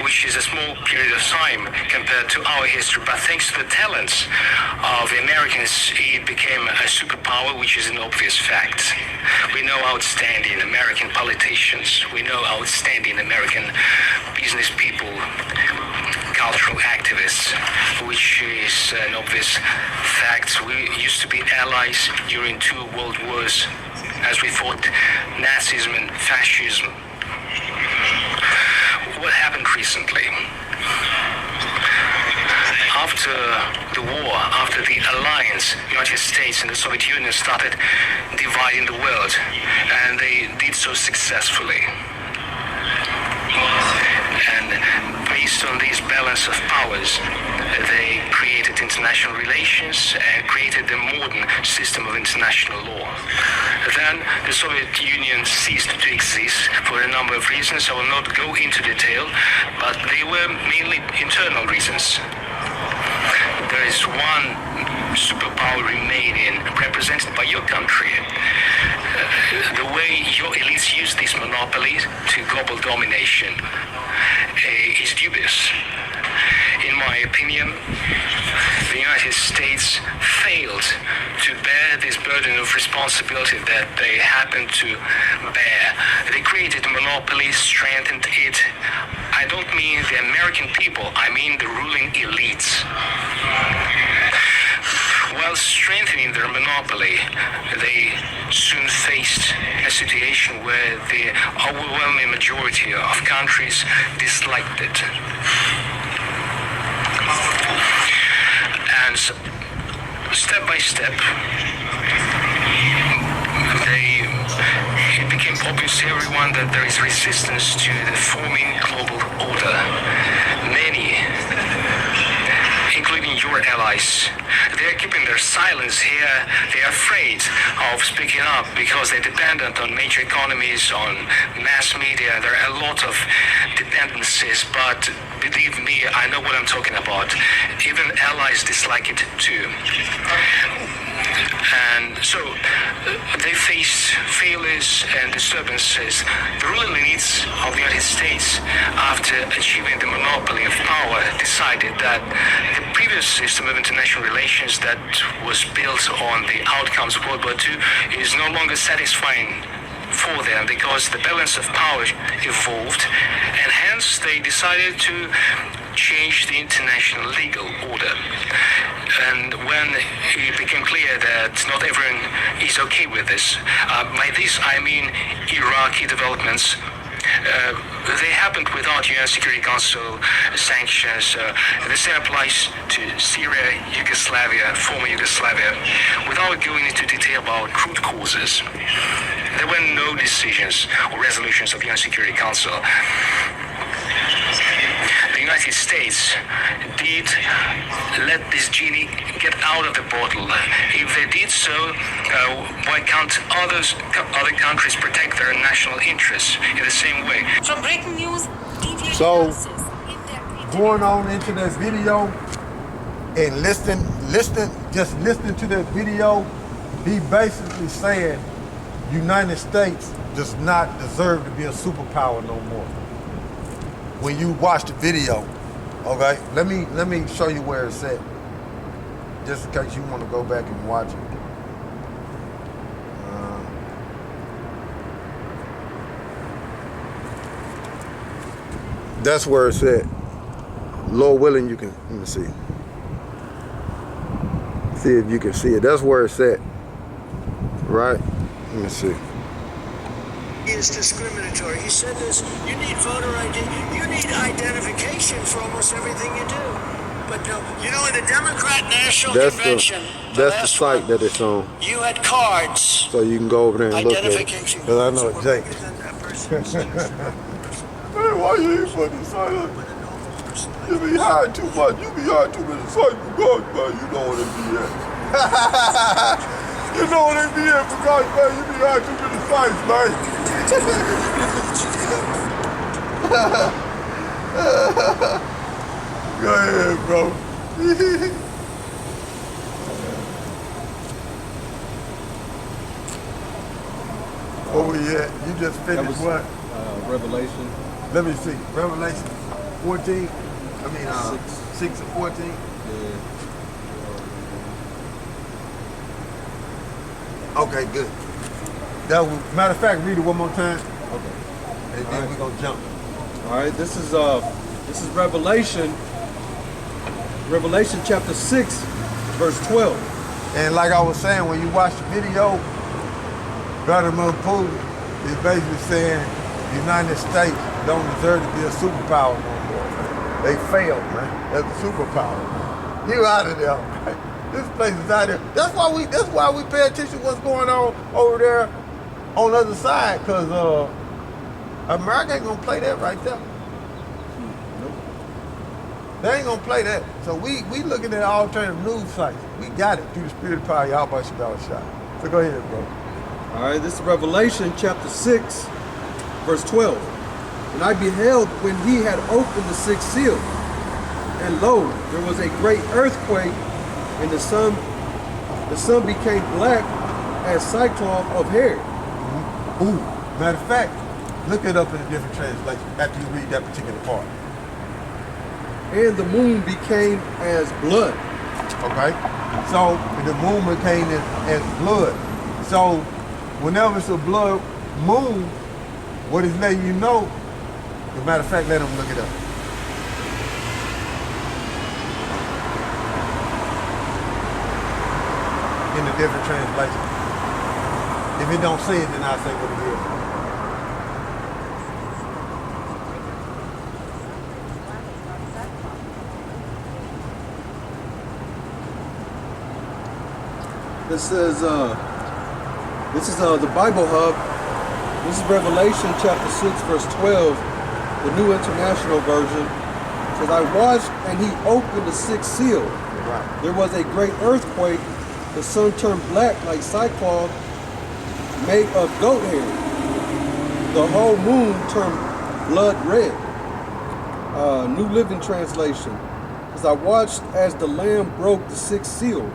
which is a small period of time compared to our history, but thanks to the talents of the Americans, it became a superpower, which is an obvious fact. We know outstanding American politicians, we know outstanding American business people, cultural activists, which is an obvious fact. We used to be allies during 2 world wars as we fought Nazism and fascism. What happened recently? After the war, after the alliance, the United States and the Soviet Union started dividing the world, and they did so successfully. And based on this balance of powers, they created international relations and created the modern system of international law. Then the Soviet Union ceased to exist for a number of reasons. I will not go into detail, but they were mainly internal reasons. There is one superpower remaining, represented by your country. The way your elites use this monopoly to global domination is dubious. In my opinion, the United States failed to bear this burden of responsibility that they happened to bear. They created a monopoly, strengthened it. I don't mean the American people, I mean the ruling elites. While strengthening their monopoly, they soon faced a situation where the overwhelming majority of countries disliked it. And step by step, it became obvious to everyone that there is resistance to the forming global order. Many, including your allies, they are keeping their silence here. They are afraid of speaking up because they're dependent on major economies, on mass media. There are a lot of dependencies, but believe me, I know what I'm talking about. Even allies dislike it too. And so they face failures and disturbances. The ruling elites of the United States, after achieving the monopoly of power, decided that the previous system of international relations that was built on the outcomes of World War II is no longer satisfying for them because the balance of power evolved, and hence they decided to change the international legal order. And when it became clear that not everyone is okay with this, by this I mean Iraqi developments, they happened without UN Security Council sanctions. The same applies to Syria, Yugoslavia, former Yugoslavia. Without going into detail about root causes, there were no decisions or resolutions of UN Security Council. The United States did let this genie get out of the bottle. If they did so, why can't other countries protect their national interests in the same way? From breaking news, so going on into this video and just listening to that video, he basically saying United States does not deserve to be a superpower no more. When you watch the video, okay, let me show you where it's at, just in case you want to go back and watch it. That's where it's at. Lord willing, you can, let me see. See if you can see it. That's where it's at, right? Let me see. Is discriminatory. He said this, you need voter ID, you need identification for almost everything you do. But no, you know, in the Democrat National Convention, that's the site that it's on. You had cards. So you can go over there and look at it. Identification. Because I know Jake. Hey, why you ain't putting the site up? You be hiding too much. You be hiding too many sites. Man, you know what it be at. You know what it be at, because, man, you be hiding too many sites, man. Go ahead, bro. Where we at? You just finished what? Revelation. Let me see. Revelation. 14. I mean, 6 and 14. Yeah. Okay, good. That was, matter of fact, read it one more time, Okay. and then we're gonna jump. All right. This is Revelation. Revelation chapter 6, verse 12. And like I was saying, when you watch the video, Brother Mumpool is basically saying the United States don't deserve to be a superpower no more. Man. They failed, man. As a superpower. You out of there. Man. This place is out there. That's why we pay attention to what's going on over there on the other side, because America ain't gonna play that right there. They ain't gonna play that. So we looking at alternative news sites. We got it through the spirit of power, YAHAWASHI. So go ahead, bro. All right. This is Revelation chapter 6, verse 12. And I beheld when he had opened the sixth seal, and lo, there was a great earthquake, and the sun became black as sackcloth of hair. Ooh, matter of fact, look it up in a different translation after you read that particular part. And the moon became as blood. Okay? So the moon became as blood. So whenever it's a blood moon, what it's letting you know, as a matter of fact, let them look it up. In a different translation. If it don't say it, then I'll say what it is. This is the Bible Hub. This is Revelation chapter 6, verse 12, the New International Version. It says, I watched, and he opened the sixth seal. Right. There was a great earthquake. The sun turned black like sackcloth made of goat hair. The whole moon turned blood red. New Living Translation. As I watched as the Lamb broke the sixth seal,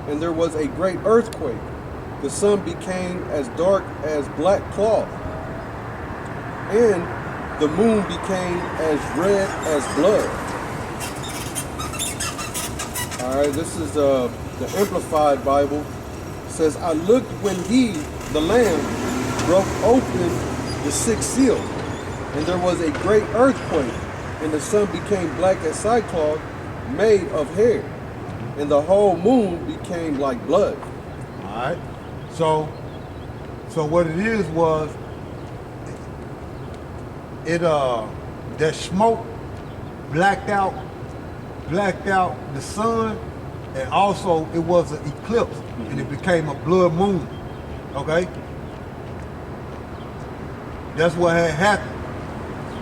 and there was a great earthquake. The sun became as dark as black cloth, and the moon became as red as blood. All right, this is the Amplified Bible. It says, I looked when he, the Lamb, broke open the sixth seal, and there was a great earthquake, and the sun became black as sackcloth made of hair, and the whole moon became like blood. All right. So what it is was that smoke blacked out the sun, and also it was an eclipse, and it became a blood moon. Okay. That's what had happened.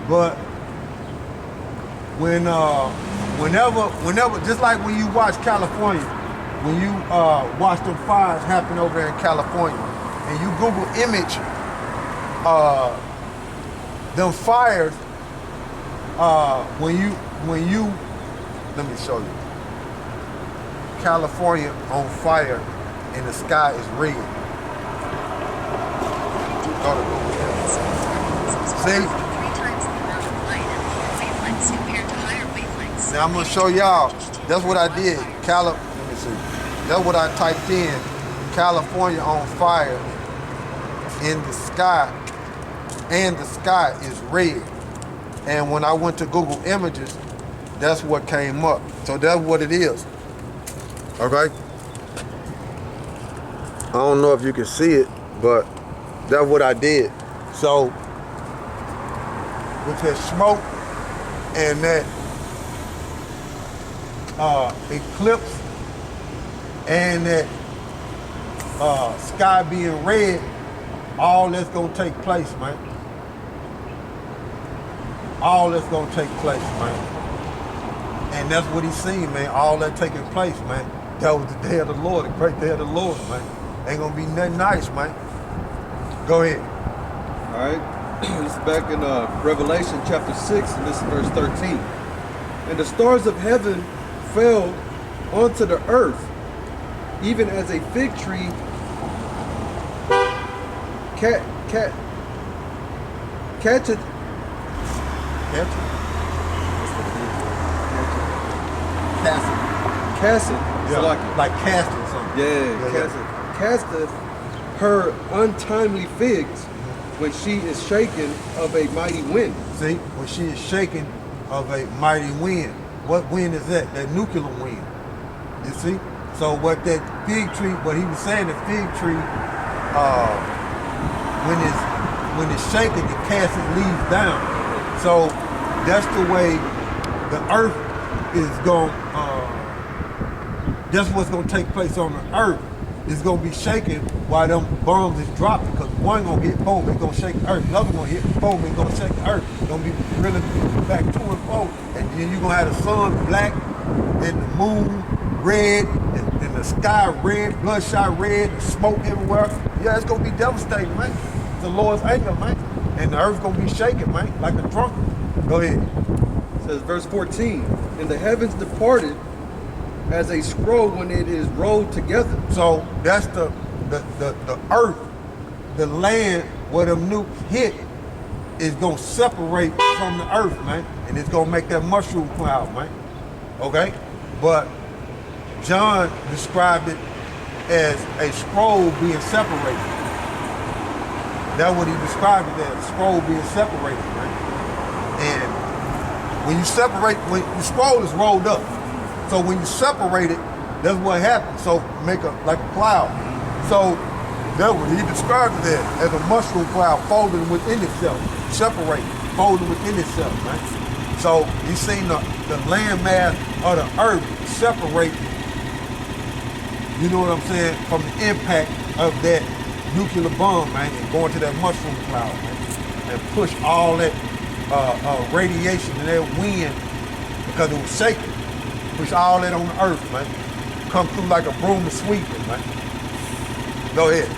But whenever, just like when you watch California, when you watch them fires happen over there in California, and you Google image them fires, when you, let me show you. California on fire and the sky is red. Go to Google Images. See? Now I'm gonna show y'all. That's what I did. Let me see. That's what I typed in. California on fire in the sky, and the sky is red. And when I went to Google Images, that's what came up. So that's what it is. Okay? I don't know if you can see it, but that's what I did. So with that smoke and that eclipse and that sky being red, all that's gonna take place, man. All that's gonna take place, man. And that's what he's seen, man. All that taking place, man. That was the day of the Lord, the great day of the Lord, man. Ain't gonna be nothing nice, man. Go ahead. All right. This is back in Revelation chapter 6, and this is verse 13. And the stars of heaven fell onto the earth, even as a fig tree catcheth casteth, like casting something. Casteth her untimely figs when she is shaken of a mighty wind. See, when she is shaken of a mighty wind. What wind is that? That nuclear wind. You see? So what that fig tree, what he was saying, the fig tree, when it's shaken, it casts its leaves down. So that's the way the earth is going, that's what's going to take place on the earth. It's going to be shaken while them bombs is dropping, because one going to hit boom, it's going to shake the earth. The other going to hit boom, it's going to shake the earth. It's going to be really back to and fro. And then you're going to have the sun black and the moon red and the sky red, bloodshot red, and smoke everywhere. Yeah, it's going to be devastating, man. It's the Lord's anger, man. And the earth's going to be shaking, man, like a drunkard. Go ahead. It says verse 14, and the heavens departed as a scroll when it is rolled together. So that's the earth, the land where them nukes hit is gonna separate from the earth, man. And it's gonna make that mushroom cloud, man. Okay? But John described it as a scroll being separated. That's what he described it as, a scroll being separated, man. And when you separate, when the scroll is rolled up, so when you separate it, that's what happens. So make like a cloud. So that's what he described it as a mushroom cloud folding within itself, separating, folding within itself, right? So you seen the land mass of the earth separate, you know what I'm saying, from the impact of that nuclear bomb, man, and going to that mushroom cloud, man, and push all that radiation and that wind, because it was shaking. Push all that on the earth, man. Come through like a broom and sweeping, man. Go ahead.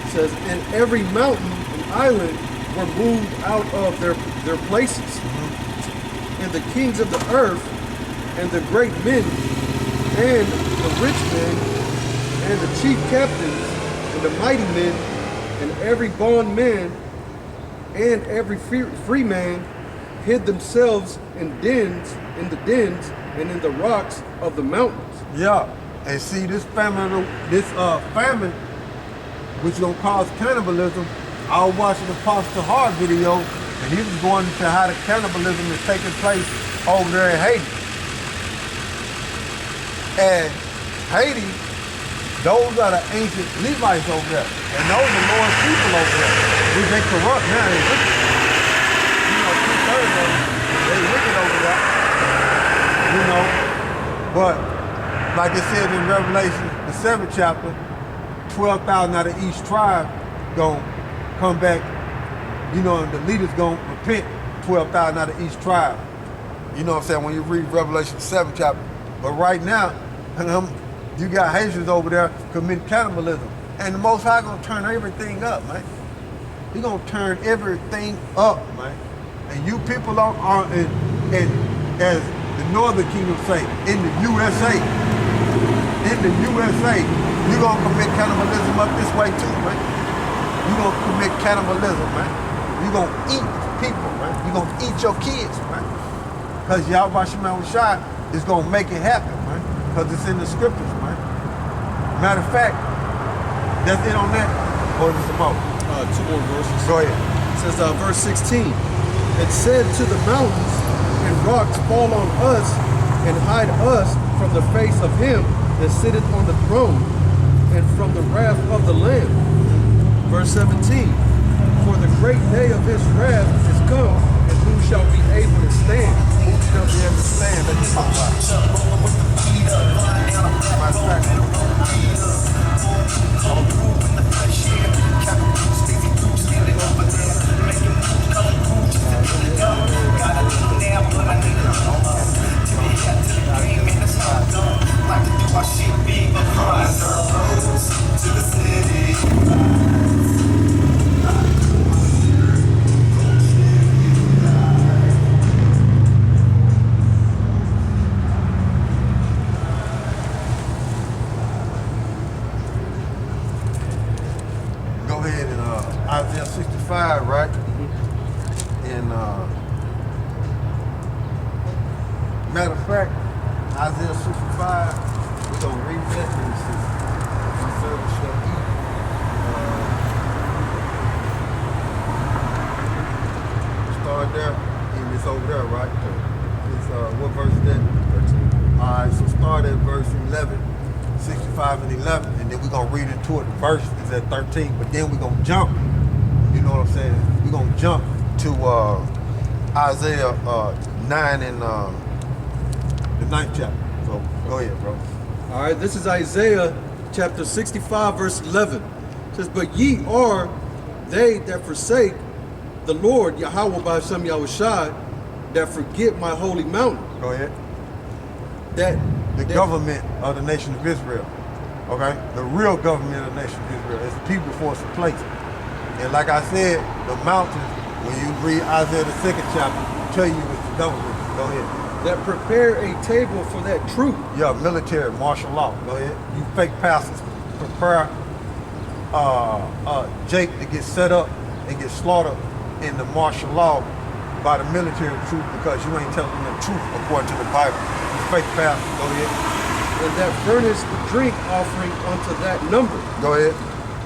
It says, and every mountain and island were moved out of their places. Mm-hmm. And the kings of the earth, and the great men, and the rich men, and the chief captains, and the mighty men, and every bondman, and every free man, hid themselves in the dens, and in the rocks of the mountains. Yeah, and see this famine, which is gonna cause cannibalism. I was watching the Pastor Hard video, and he was going into how the cannibalism is taking place over there in Haiti. And Haiti, those are the ancient Levites over there, and those are the Lord's people over there, which they corrupt now. They wicked. You know, 2/3 of them, they wicked over there. You know, but like it said in Revelation, the 7th chapter, 12,000 out of each tribe gonna come back, you know, and the leaders gonna repent, 12,000 out of each tribe. You know what I'm saying, when you read Revelation 7th chapter. But right now, you got Haitians over there committing cannibalism. And the Most High gonna turn everything up, man. He gonna turn everything up, man. And you people are as the Northern Kingdom say, in the USA, you're gonna commit cannibalism up this way too, man. You're gonna commit cannibalism, man. You're gonna eat people, man. You're gonna eat your kids, man. Because YAHAWASHI is gonna make it happen, man. Because it's in the scriptures, man. Matter of fact, that's it on that, or is it some more? 2 more verses. Go ahead. It says verse 16, it said to the mountains and rocks, fall on us and hide us from the face of him that sitteth on the throne and from the wrath of the Lamb. Verse 17, for the great day of his wrath is come, and who shall be able to stand? Who shall be able to stand? Let me talk about it. Go ahead and Isaiah 65, right? And matter of fact, Isaiah 65, we're going to read that and see. My servant shall eat. Start there, and it's over there, right? It's, what verse is that? 13. All right, so start at verse 11, 65 and 11, and then we're going to read into it. The verse is at 13, but then we're going to jump. You know what I'm saying? We're going to jump to Isaiah 9 and the 9th chapter. So go ahead, bro. All right, this is Isaiah chapter 65, verse 11. It says, but ye are they that forsake the Lord, Yahawah by SHAM YAHAWASHI, that forget my holy mountain. Go ahead. That the government of the nation of Israel, okay? The real government of the nation of Israel is the people before it's a place. And like I said, the mountains, when you read Isaiah the 2nd chapter, tell you it's the government. Go ahead. That prepare a table for that truth. Yeah, military, martial law. Go ahead. You fake pastors prepare Jake to get set up and get slaughtered in the martial law by the military truth because you ain't telling them the truth according to the Bible. You fake pastors. Go ahead. And that furnish the drink offering unto that number. Go ahead.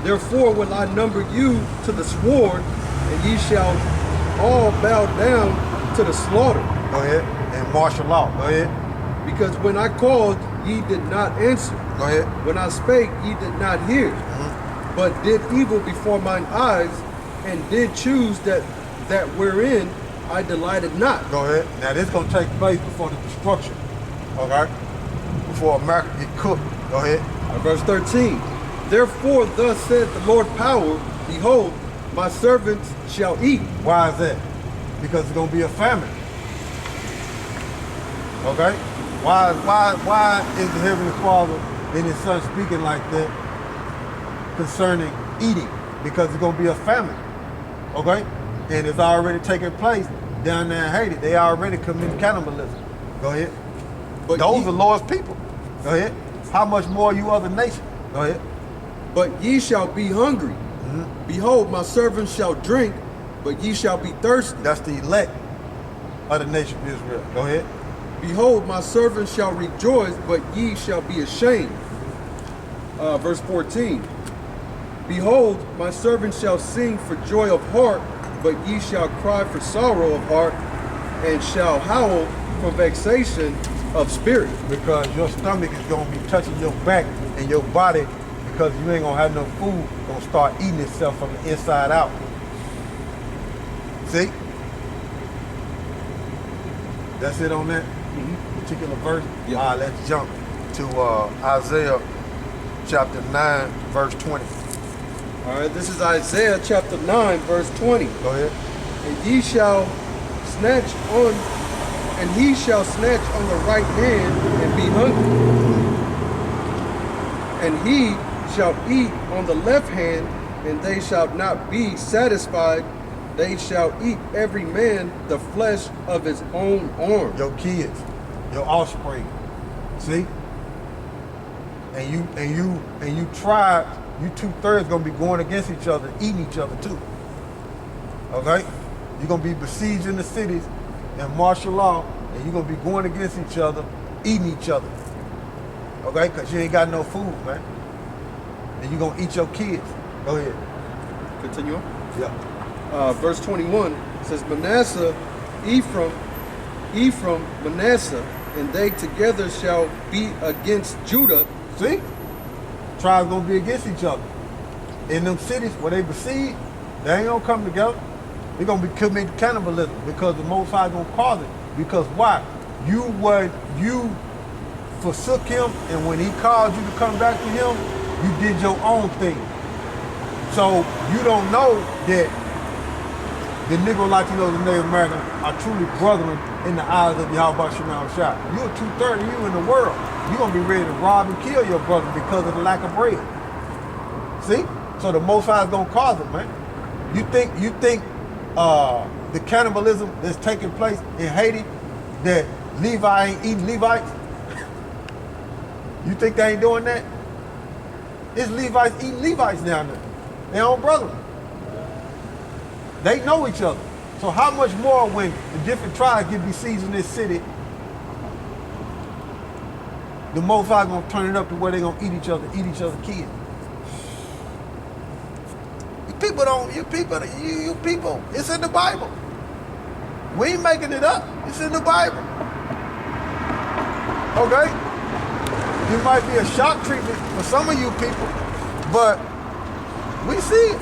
Therefore will I number you to the sword, and ye shall all bow down to the slaughter. Go ahead. And martial law. Go ahead. Because when I called, ye did not answer. Go ahead. When I spake, ye did not hear. But did evil before mine eyes, and did choose that wherein I delighted not. Go ahead. Now this is going to take place before the destruction. Okay? Before America get cooked. Go ahead. Verse 13. Therefore thus said the Lord power, behold, my servants shall eat. Why is that? Because it's going to be a famine. Okay? Why is the Heavenly Father and His Son speaking like that concerning eating? Because it's going to be a famine. Okay? And it's already taking place down there in Haiti. They already committed cannibalism. Go ahead. But those are Lord's people. Go ahead. How much more you other nations? Go ahead. But ye shall be hungry. Behold, my servants shall drink, but ye shall be thirsty. That's the elect of the nation of Israel. Go ahead. Behold, my servants shall rejoice, but ye shall be ashamed. Verse 14. Behold, my servants shall sing for joy of heart, but ye shall cry for sorrow of heart, and shall howl for vexation of spirit. Because your stomach is going to be touching your back and your body, because you ain't going to have no food. It's going to start eating itself from the inside out. See? That's it on that particular verse? Yeah. All right, let's jump to Isaiah chapter 9, verse 20. All right, this is Isaiah chapter 9, verse 20. Go ahead. And he shall snatch on the right hand and be hungry. And he shall eat on the left hand, and they shall not be satisfied. They shall eat every man the flesh of his own arm. Your kids, your offspring. See? And you tribe, you 2/3 gonna be going against each other, eating each other too. Okay? You're gonna be besieging the cities and martial law, and you're gonna be going against each other, eating each other. Okay? Because you ain't got no food, man. And you're gonna eat your kids. Go ahead. Continue on. Yeah. Verse 21 says, Manasseh, Ephraim, Manasseh, and they together shall be against Judah. See? Tribes gonna be against each other. In them cities where they besiege, they ain't gonna come together. They're gonna be committing cannibalism because the Most High gonna cause it. Because why? You forsook him, and when he called you to come back to him, you did your own thing. So you don't know that the Negro, Latinos, and Native Americans are truly brethren in the eyes of YAHAWASHI. You're 2/3 of you in the world. You're going to be ready to rob and kill your brother because of the lack of bread. See? So the Most High is going to cause it, man. You think the cannibalism that's taking place in Haiti, that Levi ain't eating Levites? You think they ain't doing that? It's Levites eating Levites down there. Their own brethren. They know each other. So how much more when the different tribes get besieged in this city the Most High gonna turn it up to where they gonna eat each other's kids. You people, it's in the Bible. We ain't making it up. It's in the Bible. Okay? It might be a shock treatment for some of you people, but we see it.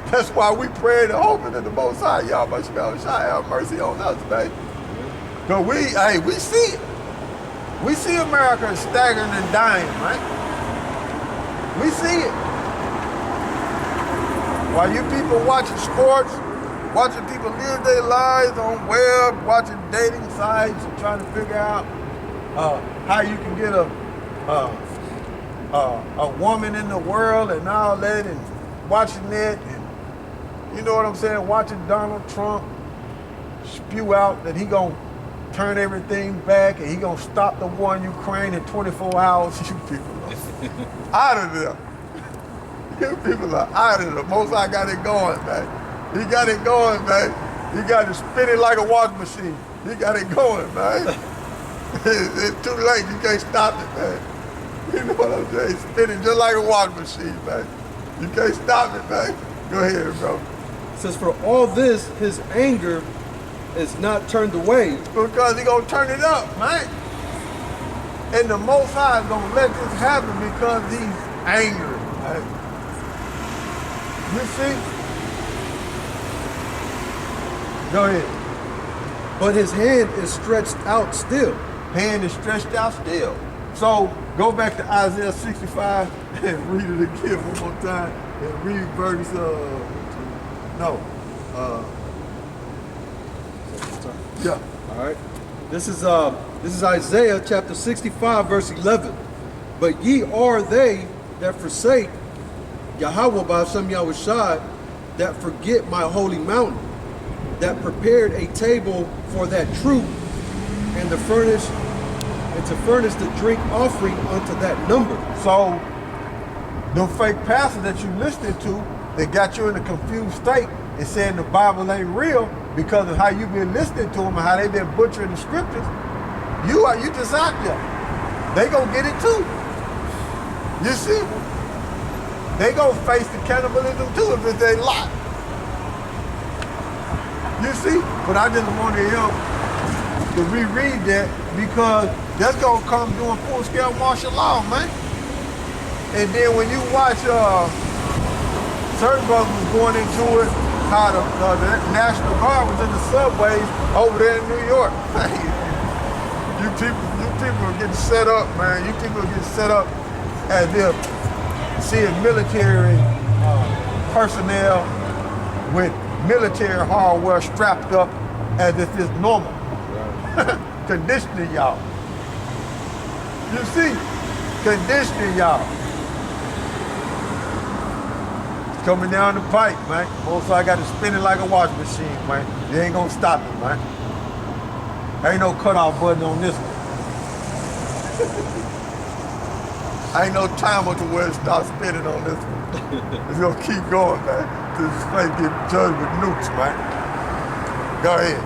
That's why we pray and hoping that the Most High, YAHAWASHI, have mercy on us, baby. Because we see it. We see America staggering and dying, right? We see it. While you people watching sports, watching people live their lives on web, watching dating sites and trying to figure out how you can get a woman in the world and all that, and watching it, and you know what I'm saying, watching Donald Trump spew out that he gonna turn everything back and he gonna stop the war in Ukraine in 24 hours. You people are out of there. You people are out of there. Most I got it going, man. He got it going, man. He got it spinning like a washing machine. He got it going, man. It's too late. You can't stop it, man. You know what I'm saying? It's spinning just like a washing machine, man. You can't stop it, man. Go ahead, bro. It says, for all this, his anger is not turned away. Because he gonna turn it up, man. And the Most High is gonna let this happen because he's angry, man. You see? Go ahead. But his hand is stretched out still. Hand is stretched out still. So go back to Isaiah 65 and read it again one more time. And read verse, yeah. All right. This is Isaiah chapter 65, verse 11. But ye are they that forsake YAHAWAH by SHAM YAHAWASHI, that forget my holy mountain, that prepared a table for that troop, and to furnish the drink offering unto that number. So the fake pastor that you listening to, that got you in a confused state and saying the Bible ain't real because of how you've been listening to them and how they've been butchering the scriptures, you just out there. They gonna get it too. You see? They gonna face the cannibalism too if it's their lot. You see? But I just wanted him to reread that because that's gonna come doing full-scale martial law, man. And then when you watch certain brothers was going into it, how the National Guard was in the subways over there in New York. You people are getting set up, man. You people are getting set up as if seeing military personnel with military hardware strapped up as if it's normal. Conditioning y'all. You see? Conditioning y'all. It's coming down the pipe, man. Also, I got it spinning like a washing machine, man. You ain't gonna stop it, man. Ain't no cutoff button on this one. Ain't no timer to where it starts spinning on this one. It's gonna keep going, man. Till this place get judged with nukes, man. Go ahead.